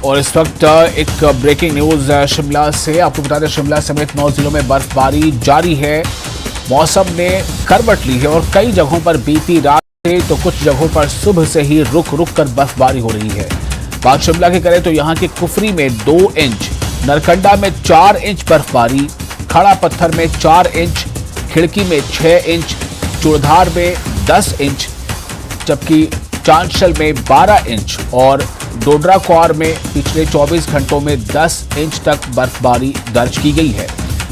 और इस वक्त एक ब्रेकिंग न्यूज शिमला से आपको बता दें, शिमला समेत 9 जिलों में बर्फबारी जारी है। मौसम ने करवट ली है और कई जगहों पर बीती रात से तो कुछ जगहों पर सुबह से ही रुक रुक कर बर्फबारी हो रही है। बात शिमला की करें तो यहाँ के कुफरी में 2 इंच, नरकंडा में 4 इंच बर्फबारी, खड़ा पत्थर में 4 इंच, खिड़की में 6 इंच, चूड़धार में 10 इंच, जबकि चांशल में 12 इंच और डोडरा क्वार में पिछले 24 घंटों में 10 इंच तक बर्फबारी दर्ज की गई है।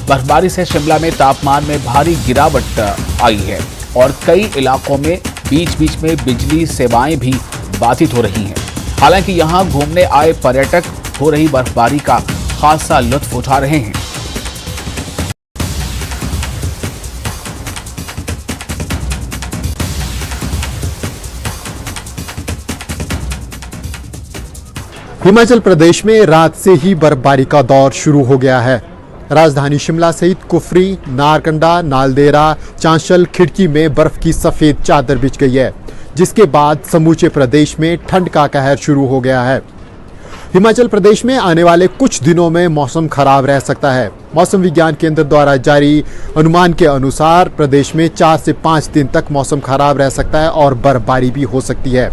बर्फबारी से शिमला में तापमान में भारी गिरावट आई है और कई इलाकों में बीच बीच में बिजली सेवाएं भी बाधित हो रही हैं। हालांकि यहां घूमने आए पर्यटक हो रही बर्फबारी का खासा लुत्फ उठा रहे हैं। हिमाचल प्रदेश में रात से ही बर्फबारी का दौर शुरू हो गया है। राजधानी शिमला सहित कुफरी, नारकंडा, नालदेहरा, चांशल, खिड़की में बर्फ की सफेद चादर बिछ गई है, जिसके बाद समूचे प्रदेश में ठंड का कहर शुरू हो गया है। हिमाचल प्रदेश में आने वाले कुछ दिनों में मौसम खराब रह सकता है। मौसम विज्ञान केंद्र द्वारा जारी अनुमान के अनुसार प्रदेश में 4 से 5 दिन तक मौसम खराब रह सकता है और बर्फबारी भी हो सकती है।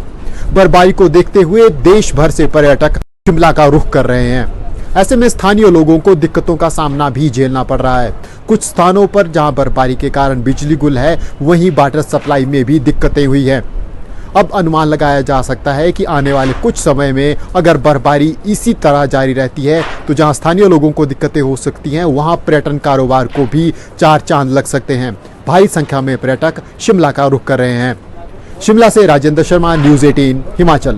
बर्फबारी को देखते हुए देश भर से पर्यटक शिमला का रुख कर रहे हैं। ऐसे में स्थानीय लोगों को दिक्कतों का सामना भी झेलना पड़ रहा है। कुछ स्थानों पर जहां बर्फबारी के कारण बिजली गुल है, वहीं वाटर सप्लाई में भी दिक्कतें हुई हैं। अब अनुमान लगाया जा सकता है कि आने वाले कुछ समय में अगर बर्फबारी इसी तरह जारी रहती है तो जहां स्थानीय लोगों को दिक्कतें हो सकती हैं, वहां पर्यटन कारोबार को भी 4 चांद लग सकते हैं। भारी संख्या में पर्यटक शिमला का रुख कर रहे हैं। शिमला से राजेंद्र शर्मा, न्यूज़ 18 हिमाचल।